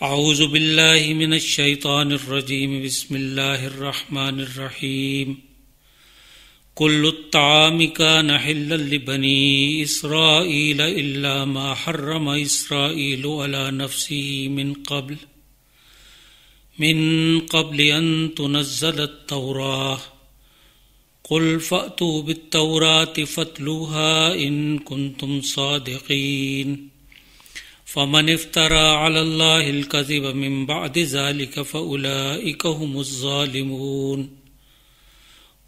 اعوذ باللہ من الشیطان الرجیم بسم اللہ الرحمن الرحیم کل الطعام کان حلا لبنی اسرائیل الا ما حرم اسرائیل علی نفسه من قبل ان تنزل التوراة قل فأتوا بالتوراة فاتلوها ان کنتم صادقین فمن افترى على الله الكذب من بعد ذلك فأولئك هم الظالمون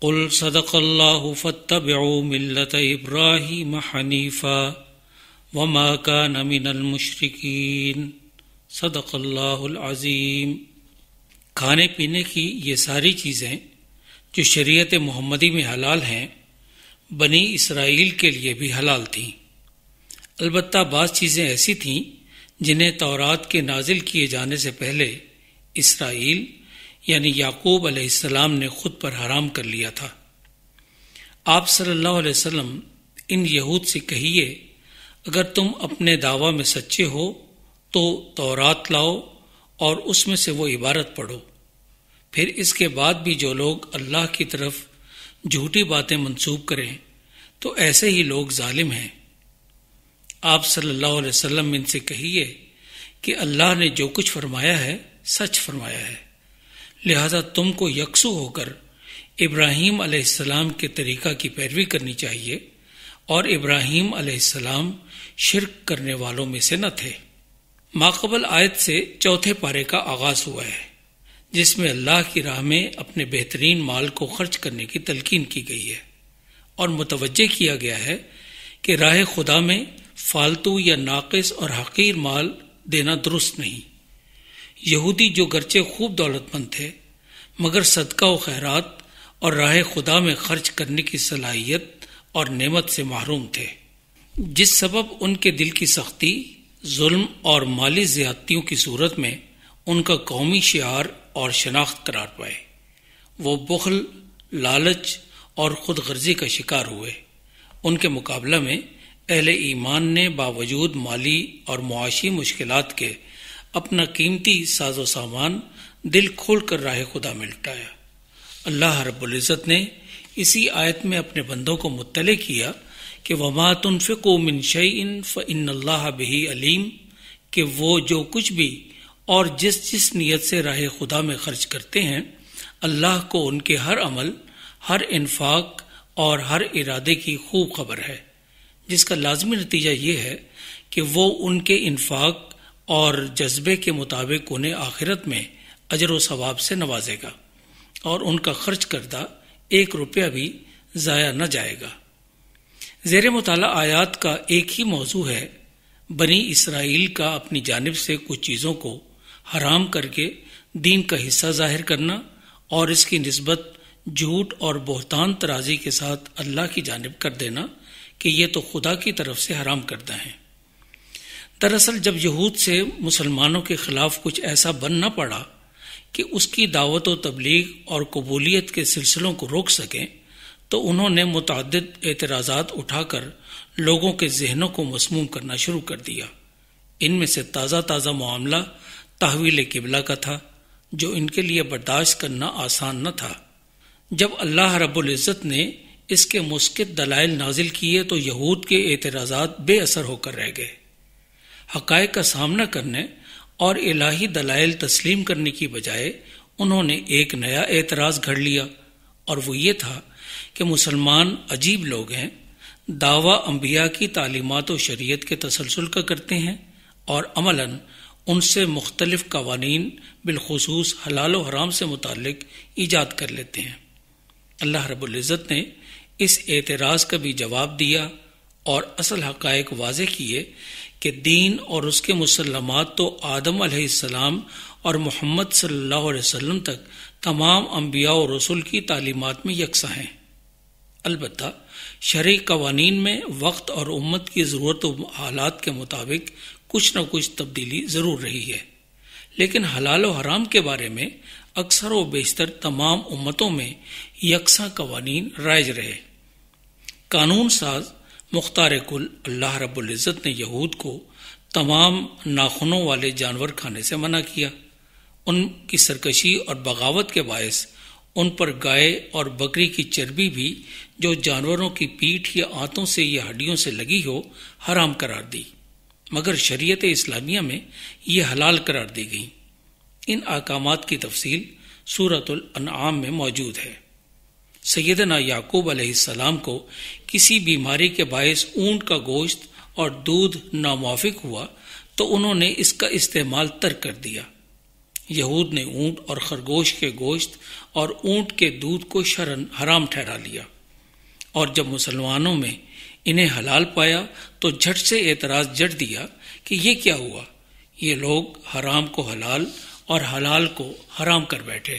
قل صدق الله فاتبعوا ملة إبراهيم حنيفا وما كان من المشركين صدق الله العظيم۔ کھانے پینے کی یہ ساری چیزیں جو شریعت محمدی میں حلال ہیں بنی اسرائیل کے لیے بھی حلال تھیں، البتہ بعض چیزیں ایسی تھیں جنہیں تورات کے نازل کیے جانے سے پہلے اسرائیل یعنی یعقوب علیہ السلام نے خود پر حرام کر لیا تھا۔ آپ صلی اللہ علیہ وسلم ان یہود سے کہیے، اگر تم اپنے دعویٰ میں سچے ہو تو تورات لاؤ اور اس میں سے وہ عبارت پڑھو، پھر اس کے بعد بھی جو لوگ اللہ کی طرف جھوٹی باتیں منسوب کریں تو ایسے ہی لوگ ظالم ہیں۔ آپ صلی اللہ علیہ وسلم ان سے کہیے کہ اللہ نے جو کچھ فرمایا ہے سچ فرمایا ہے، لہذا تم کو یکسو ہو کر ابراہیم علیہ السلام کے طریقہ کی پیروی کرنی چاہیے، اور ابراہیم علیہ السلام شرک کرنے والوں میں سے نہ تھے۔ ماقبل آیت سے چوتھے پارے کا آغاز ہوا ہے، جس میں اللہ کی راہ میں اپنے بہترین مال کو خرچ کرنے کی تلقین کی گئی ہے، اور متوجہ کیا گیا ہے کہ راہ خدا میں فالتو یا ناقص اور حقیر مال دینا درست نہیں۔ یہودی جو گرچہ خوب دولت مند تھے مگر صدقہ و خیرات اور راہ خدا میں خرچ کرنے کی صلاحیت اور نعمت سے محروم تھے، جس سبب ان کے دل کی سختی، ظلم اور مالی زیادتیوں کی صورت میں ان کا قومی شعار اور شناخت قرار پائے۔ وہ بخل، لالچ اور خود غرضی کا شکار ہوئے۔ ان کے مقابلہ میں اہل ایمان نے باوجود مالی اور معاشی مشکلات کے اپنا قیمتی ساز و سامان دل کھول کر راہ خدا میں لٹایا۔ اللہ رب العزت نے اسی آیت میں اپنے بندوں کو مطلع کیا کہ وَمَا تُنْفِقُوا مِنْ شَيْءٍ فَإِنَّ اللَّهَ بِهِ عَلِيمٌ، کہ وہ جو کچھ بھی اور جس نیت سے راہ خدا میں خرچ کرتے ہیں، اللہ کو ان کے ہر عمل، ہر انفاق اور ہر ارادے کی خوب خبر ہے، جس کا لازمی نتیجہ یہ ہے کہ وہ ان کے انفاق اور جذبے کے مطابق انہیں آخرت میں اجر و ثواب سے نوازے گا، اور ان کا خرچ کردہ 1 روپیہ بھی ضائع نہ جائے گا۔ زیر مطالعہ آیات کا ایک ہی موضوع ہے بنی اسرائیل کا اپنی جانب سے کچھ چیزوں کو حرام کر کے دین کا حصہ ظاہر کرنا، اور اس کی نسبت جھوٹ اور بہتان ترازی کے ساتھ اللہ کی جانب کر دینا کہ یہ تو خدا کی طرف سے حرام کردہ ہیں۔ دراصل جب یہود سے مسلمانوں کے خلاف کچھ ایسا بن نہ پڑا کہ اس کی دعوت و تبلیغ اور قبولیت کے سلسلوں کو روک سکیں، تو انہوں نے متعدد اعتراضات اٹھا کر لوگوں کے ذہنوں کو مسموم کرنا شروع کر دیا۔ ان میں سے تازہ معاملہ تحویل قبلہ کا تھا، جو ان کے لیے برداشت کرنا آسان نہ تھا۔ جب اللہ رب العزت نے اس کے مسکت دلائل نازل کیے تو یہود کے اعتراضات بے اثر ہو کر رہ گئے۔ حقائق کا سامنا کرنے اور الہی دلائل تسلیم کرنے کی بجائے انہوں نے ایک نیا اعتراض گھڑ لیا، اور وہ یہ تھا کہ مسلمان عجیب لوگ ہیں، دعویٰ انبیاء کی تعلیمات و شریعت کے تسلسل کا کرتے ہیں اور عملاً ان سے مختلف قوانین بالخصوص حلال و حرام سے متعلق ایجاد کر لیتے ہیں۔ اللہ رب العزت نے اس اعتراض کا بھی جواب دیا اور اصل حقائق واضح کیے کہ دین اور اس کے مسلمات تو آدم علیہ السلام اور محمد صلی اللہ علیہ وسلم تک تمام انبیاء و رسول کی تعلیمات میں یکساں ہیں۔ البتہ شرعی قوانین میں وقت اور امت کی ضرورت و حالات کے مطابق کچھ نہ کچھ تبدیلی ضرور رہی ہے، لیکن حلال و حرام کے بارے میں اکثر و بیشتر تمام امتوں میں یکساں قوانین رائج رہے۔ قانون ساز مختار کل اللہ رب العزت نے یہود کو تمام ناخنوں والے جانور کھانے سے منع کیا۔ ان کی سرکشی اور بغاوت کے باعث ان پر گائے اور بکری کی چربی بھی جو جانوروں کی پیٹھ یا آنتوں سے یا ہڈیوں سے لگی ہو حرام قرار دی، مگر شریعت اسلامیہ میں یہ حلال قرار دی گئی۔ ان احکامات کی تفصیل سورۃ الانعام میں موجود ہے۔ سیدنا یعقوب علیہ السلام کو کسی بیماری کے باعث اونٹ کا گوشت اور دودھ ناموافق ہوا تو انہوں نے اس کا استعمال ترک کر دیا۔ یہود نے اونٹ اور خرگوش کے گوشت اور اونٹ کے دودھ کو شرعاً حرام ٹھہرا لیا، اور جب مسلمانوں میں انہیں حلال پایا تو جھٹ سے اعتراض جڑ دیا کہ یہ کیا ہوا، یہ لوگ حرام کو حلال اور حلال کو حرام کر بیٹھے۔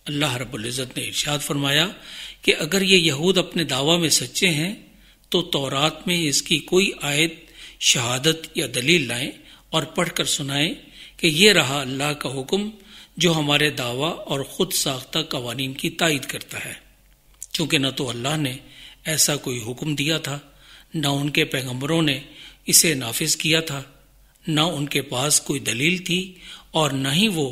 اللہ رب العزت نے ارشاد فرمایا کہ اگر یہ یہود اپنے دعویٰ میں سچے ہیں تو تورات میں اس کی کوئی آیت، شہادت یا دلیل لائیں اور پڑھ کر سنائیں کہ یہ رہا اللہ کا حکم جو ہمارے دعویٰ اور خود ساختہ قوانین کی تائید کرتا ہے، چونکہ نہ تو اللہ نے ایسا کوئی حکم دیا تھا، نہ ان کے پیغمبروں نے اسے نافذ کیا تھا، نہ ان کے پاس کوئی دلیل تھی، اور نہ ہی وہ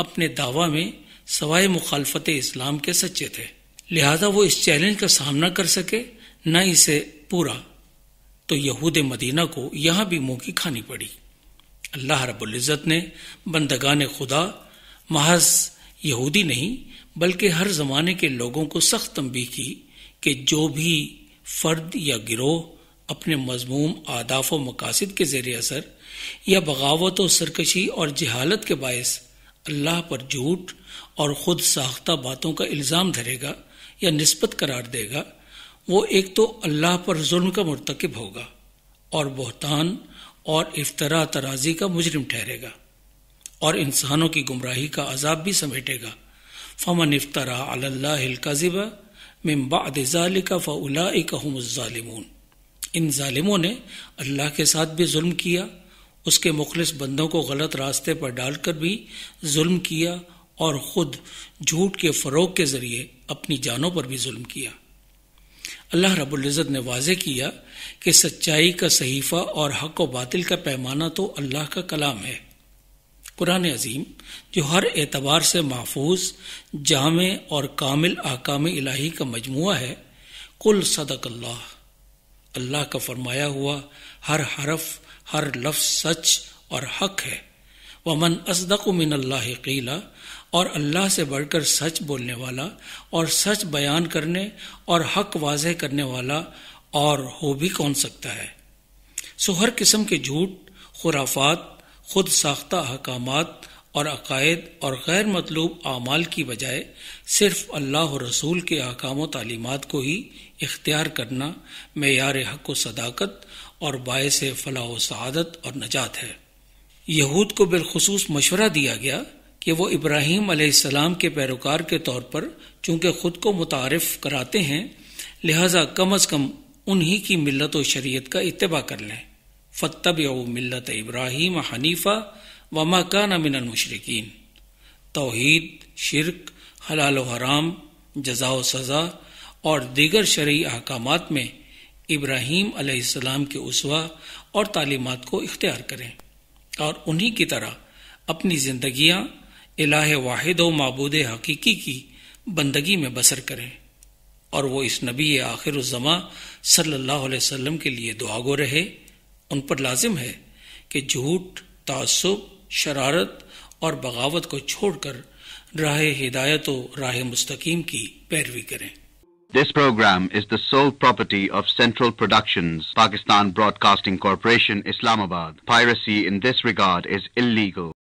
اپنے دعویٰ میں سوائے مخالفت اسلام کے سچے تھے، لہذا وہ اس چیلنج کا سامنا کر سکے نہ اسے پورا، تو یہود مدینہ کو یہاں بھی منہ کی کھانی پڑی۔ اللہ رب العزت نے بندگان خدا، محض یہودی نہیں بلکہ ہر زمانے کے لوگوں کو سخت تنبیہ کی کہ جو بھی فرد یا گروہ اپنے مذموم اہداف و مقاصد کے زیر اثر یا بغاوت و سرکشی اور جہالت کے باعث اللہ پر جھوٹ اور خود ساختہ باتوں کا الزام دھرے گا یا نسبت قرار دے گا، وہ ایک تو اللہ پر ظلم کا مرتکب ہوگا اور بہتان اور افتراء ترازی کا مجرم ٹھہرے گا، اور انسانوں کی گمراہی کا عذاب بھی سمیٹے گا۔ فمن افترى علی اللہ الکذب من بعد ذلک فاولئک هم الظالمون۔ ان ظالموں نے اللہ کے ساتھ بھی ظلم کیا، اس کے مخلص بندوں کو غلط راستے پر ڈال کر بھی ظلم کیا، اور خود جھوٹ کے فروغ کے ذریعے اپنی جانوں پر بھی ظلم کیا۔ اللہ رب العزت نے واضح کیا کہ سچائی کا صحیفہ اور حق و باطل کا پیمانہ تو اللہ کا کلام ہے، قرآن عظیم، جو ہر اعتبار سے محفوظ، جامع اور کامل احکام الہی کا مجموعہ ہے۔ قل صدق اللہ، اللہ کا فرمایا ہوا ہر حرف، ہر لفظ سچ اور حق ہے۔ ومن اصدق من اللہ قیلا، اور اللہ سے بڑھ کر سچ بولنے والا اور سچ بیان کرنے اور حق واضح کرنے والا اور ہو بھی کون سکتا ہے۔ سو ہر قسم کے جھوٹ، خرافات، خود ساختہ احکامات اور عقائد اور غیر مطلوب اعمال کی بجائے صرف اللہ اور رسول کے احکام و تعلیمات کو ہی اختیار کرنا معیار حق و صداقت اور باعث فلاح و سعادت اور نجات ہے۔ یہود کو بالخصوص مشورہ دیا گیا کہ وہ ابراہیم علیہ السلام کے پیروکار کے طور پر چونکہ خود کو متعارف کراتے ہیں، لہذا کم از کم انہی کی ملت و شریعت کا اتباع کر لیں۔ فاتبعوا ملت ابراہیم حنیفا وما کان من المشرکین۔ توحید، شرک، حلال و حرام، جزا و سزا اور دیگر شرعی احکامات میں ابراہیم علیہ السلام کے اسوہ اور تعلیمات کو اختیار کریں، اور انہی کی طرح اپنی زندگیاں الہ واحد و معبود حقیقی کی بندگی میں بسر کریں، اور وہ اس نبی آخر الزماں صلی اللہ علیہ وسلم کے لیے دعا گو رہے۔ ان پر لازم ہے کہ جھوٹ، تعصب، شرارت اور بغاوت کو چھوڑ کر راہ ہدایت و راہ مستقیم کی پیروی کریں۔ This program is the sole property of Central Productions, Pakistan Broadcasting Corporation, Islamabad. Piracy in this regard is illegal.